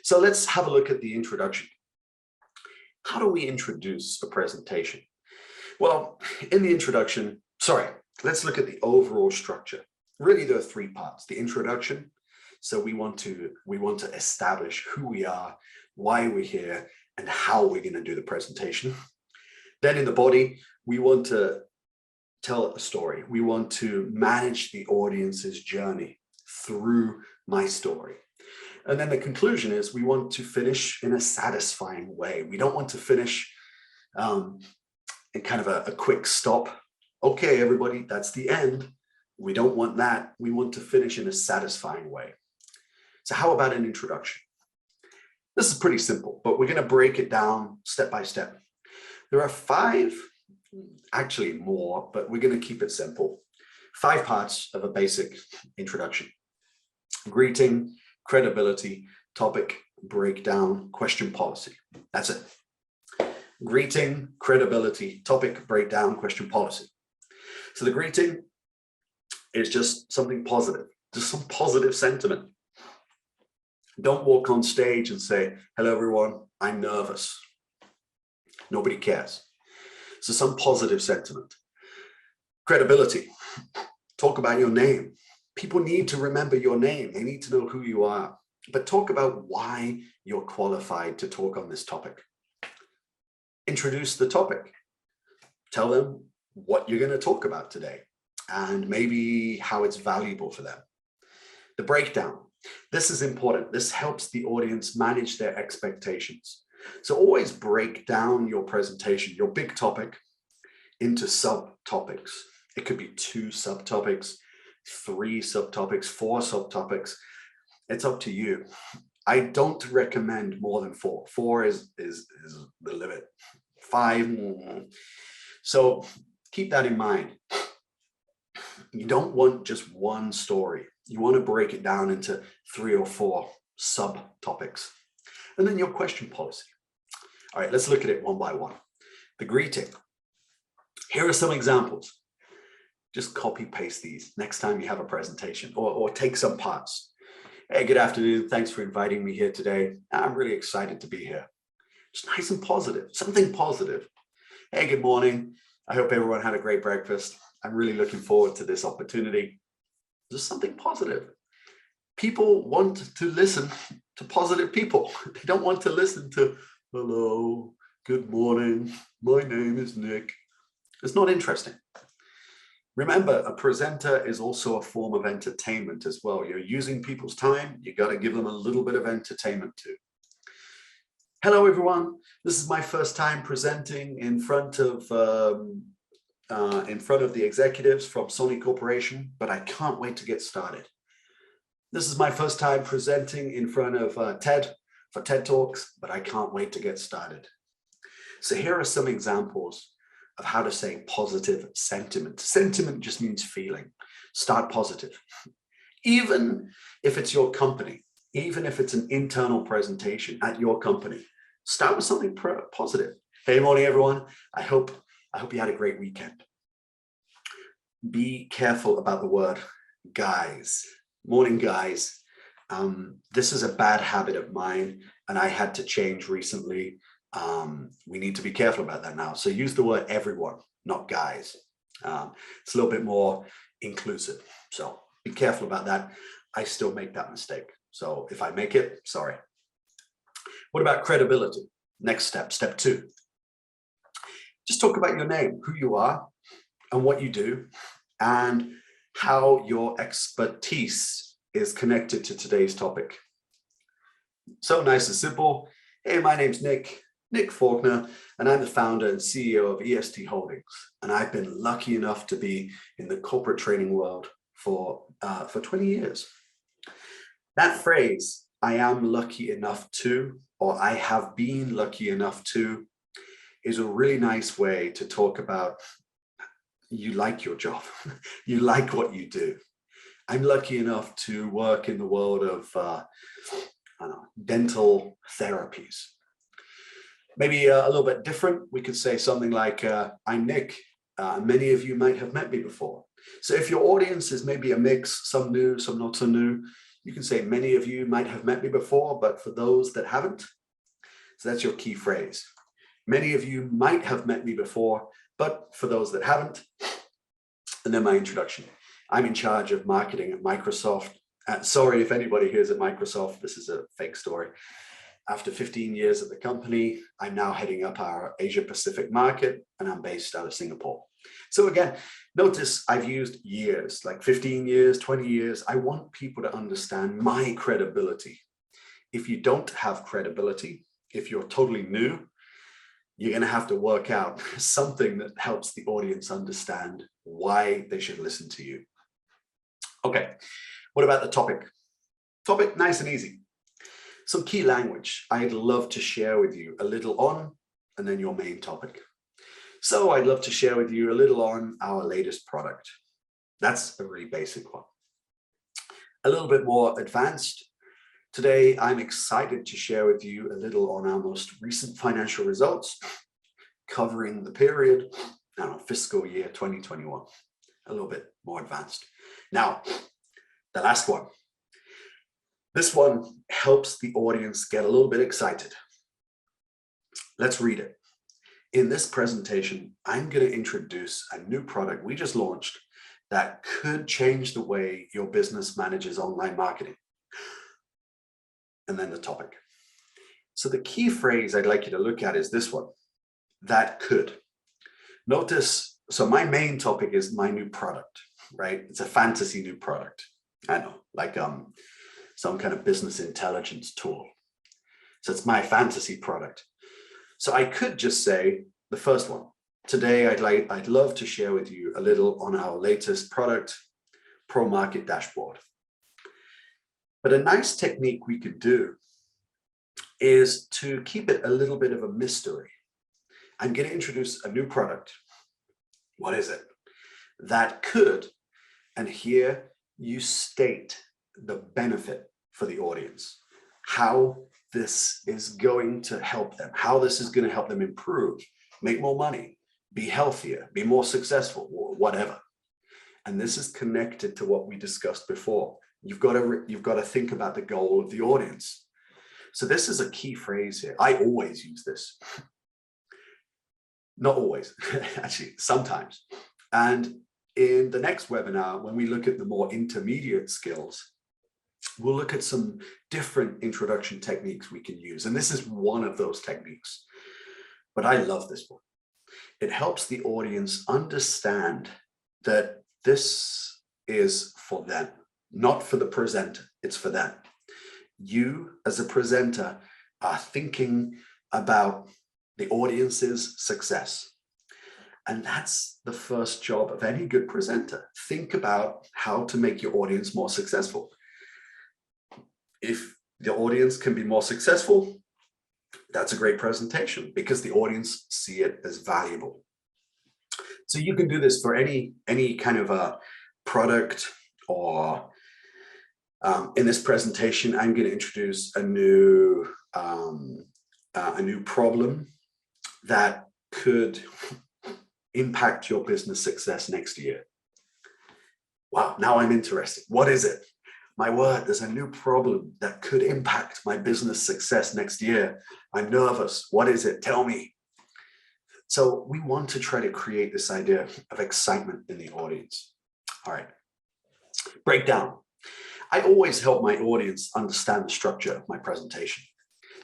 So let's have a look at the introduction. How do we introduce a presentation? Well, in the introduction, let's look at the overall structure. Really, there are three parts. The introduction. So we want to establish who we are, why we're here, and how we're going to do the presentation. Then in the body, we want to tell a story. We want to manage the audience's journey through my story. And then the conclusion is we want to finish in a satisfying way. We don't want to finish in kind of a quick stop. Okay, everybody, that's the end. We don't want that. We want to finish in a satisfying way. So how about an introduction? This is pretty simple, but we're going to break it down step by step. There are 5, actually more, but we're going to keep it simple. 5 parts of a basic introduction: greeting, credibility, topic, breakdown, question, policy. That's it. Greeting, credibility, topic, breakdown, question, policy. So the greeting is just something positive, just some positive sentiment. Don't walk on stage and say, hello, everyone, I'm nervous. Nobody cares. So some positive sentiment. Credibility. Talk about your name. People need to remember your name. They need to know who you are. But talk about why you're qualified to talk on this topic. Introduce the topic. Tell them what you're going to talk about today and maybe how it's valuable for them. The breakdown. This is important. This helps the audience manage their expectations. So always break down your presentation, your big topic, into subtopics. It could be 2 subtopics, 3 subtopics, 4 subtopics. It's up to you. I don't recommend more than 4. 4 is the limit. 5. So keep that in mind. You don't want just one story. You want to break it down into 3 or 4 subtopics. And then your question policy. All right, let's look at it one by one. The greeting. Here are some examples. Just copy paste these next time you have a presentation, or take some parts. Hey, good afternoon. Thanks for inviting me here today. I'm really excited to be here. Just nice and positive, something positive. Hey, good morning. I hope everyone had a great breakfast. I'm really looking forward to this opportunity. Just something positive. People want to listen to positive people. They don't want to listen to, hello, good morning, my name is Nick. It's not interesting. Remember, a presenter is also a form of entertainment as well. You're using people's time. You got to give them a little bit of entertainment too. Hello, everyone. This is my first time presenting in front of the executives from Sony Corporation, but I can't wait to get started. This is my first time presenting in front of TED for TED Talks, but I can't wait to get started. So here are some examples of how to say positive sentiment. Sentiment just means feeling. Start positive. Even if it's your company, even if it's an internal presentation at your company, start with something positive. Hey, morning, everyone. I hope you had a great weekend. Be careful about the word guys. Morning, guys. This is a bad habit of mine, and I had to change recently. We need to be careful about that now. So use the word everyone, not guys. It's a little bit more inclusive. So be careful about that. I still make that mistake. So if I make it, sorry. What about credibility? Next step, step 2. Just talk about your name, who you are and what you do, and how your expertise is connected to today's topic. So nice and simple. Hey, my name's Nick Faulkner, and I'm the founder and CEO of EST Holdings. And I've been lucky enough to be in the corporate training world for 20 years. That phrase, I am lucky enough to, or I have been lucky enough to, is a really nice way to talk about you like your job. You like what you do. I'm lucky enough to work in the world of dental therapies. Maybe a little bit different. We could say something like, I'm Nick. Many of you might have met me before. So if your audience is maybe a mix, some new, some not so new, You can say many of you might have met me before, but for those that haven't, so that's your key phrase. Many of you might have met me before, but for those that haven't, and then my introduction. I'm in charge of marketing at Microsoft. Sorry if anybody here is at Microsoft, this is a fake story. After 15 years at the company, I'm now heading up our Asia Pacific market, and I'm based out of Singapore. So again, notice I've used years, like 15 years, 20 years. I want people to understand my credibility. If you don't have credibility, if you're totally new, you're going to have to work out something that helps the audience understand why they should listen to you. Okay, what about the topic? Topic, nice and easy. Some key language I'd love to share with you a little on, and then your main topic. So I'd love to share with you a little on our latest product. That's a really basic one. A little bit more advanced. Today, I'm excited to share with you a little on our most recent financial results, covering the period, fiscal year 2021. A little bit more advanced. Now, the last one. This one helps the audience get a little bit excited. Let's read it. In this presentation, I'm going to introduce a new product we just launched that could change the way your business manages online marketing. And then the topic. So the key phrase I'd like you to look at is this one, that could. Notice, so my main topic is my new product, right? It's a fantasy new product. I know, like some kind of business intelligence tool. So it's my fantasy product. So I could just say the first one. Today, I'd love to share with you a little on our latest product, Pro Market Dashboard. But a nice technique we could do is to keep it a little bit of a mystery. I'm going to introduce a new product. What is it? That could, and here you state the benefit for the audience, how this is going to help them, how this is going to help them improve, make more money, be healthier, be more successful, or whatever. And this is connected to what we discussed before. You've got to think about the goal of the audience. So this is a key phrase here. I always use this. Not always, actually, sometimes. And in the next webinar, when we look at the more intermediate skills, we'll look at some different introduction techniques we can use. And this is one of those techniques. But I love this one. It helps the audience understand that this is for them. Not for the presenter, it's for them. You, as a presenter, are thinking about the audience's success. And that's the first job of any good presenter. Think about how to make your audience more successful. If the audience can be more successful, that's a great presentation because the audience see it as valuable. So you can do this for any kind of a product or in this presentation, I'm going to introduce a new problem that could impact your business success next year. Wow, now I'm interested. What is it? My word, there's a new problem that could impact my business success next year. I'm nervous. What is it? Tell me. So we want to try to create this idea of excitement in the audience. All right, breakdown. I always help my audience understand the structure of my presentation.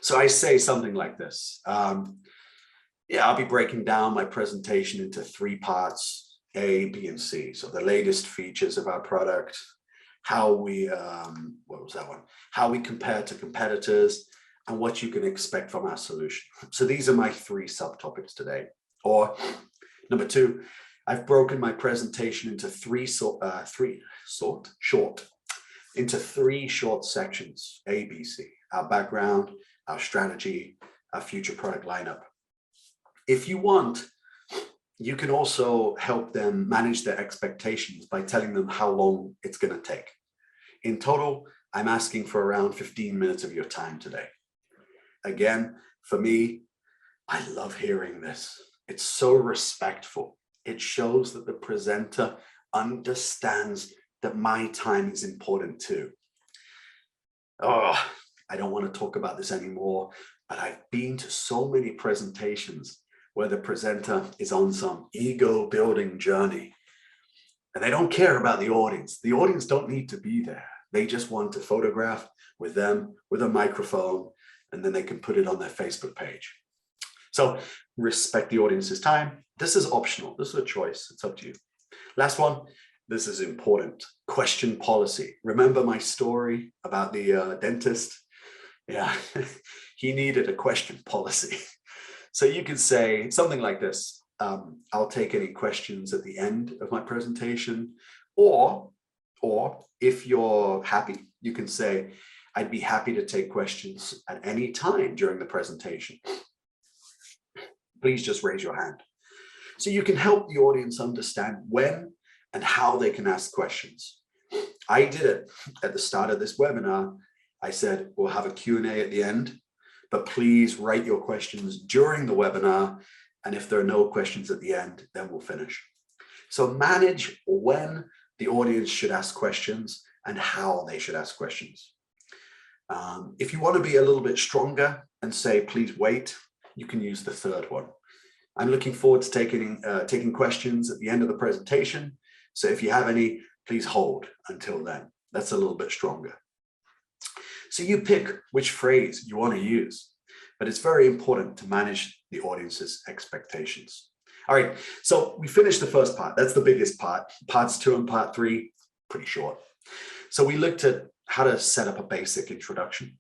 So I say something like this. I'll be breaking down my presentation into 3 parts, A, B, and C. So the latest features of our product, how we, how we compare to competitors, and what you can expect from our solution. So these are my 3 subtopics today. Or number 2, I've broken my presentation into 3 short sections, A, B, C, our background, our strategy, our future product lineup. If you want, you can also help them manage their expectations by telling them how long it's going to take. In total, I'm asking for around 15 minutes of your time today. Again, for me, I love hearing this. It's so respectful. It shows that the presenter understands that my time is important too. Oh, I don't want to talk about this anymore, but I've been to so many presentations where the presenter is on some ego building journey and they don't care about the audience. The audience don't need to be there. They just want to photograph with them with a microphone, and then they can put it on their Facebook page. So respect the audience's time. This is optional. This is a choice. It's up to you. Last one. This is important. Question policy. Remember my story about the dentist? Yeah, he needed a question policy. So you could say something like this. I'll take any questions at the end of my presentation. Or if you're happy, you can say, I'd be happy to take questions at any time during the presentation. Please just raise your hand. So you can help the audience understand when and how they can ask questions. I did it at the start of this webinar. I said, we'll have a Q&A at the end, but please write your questions during the webinar. And if there are no questions at the end, then we'll finish. So manage when the audience should ask questions and how they should ask questions. If you want to be a little bit stronger and say, please wait, you can use the third one. I'm looking forward to taking questions at the end of the presentation. So if you have any, please hold until then. That's a little bit stronger. So you pick which phrase you want to use, but it's very important to manage the audience's expectations. All right, so we finished the first part. That's the biggest part. Parts 2 and part 3, pretty short. So we looked at how to set up a basic introduction,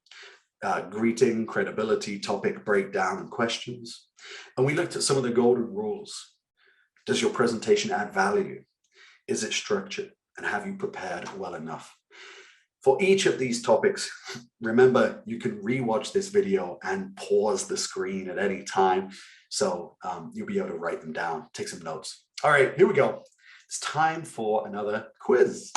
greeting, credibility, topic breakdown, and questions. And we looked at some of the golden rules. Does your presentation add value? Is it structured? And have you prepared well enough? For each of these topics, remember, you can rewatch this video and pause the screen at any time. So you'll be able to write them down, take some notes. All right, here we go. It's time for another quiz.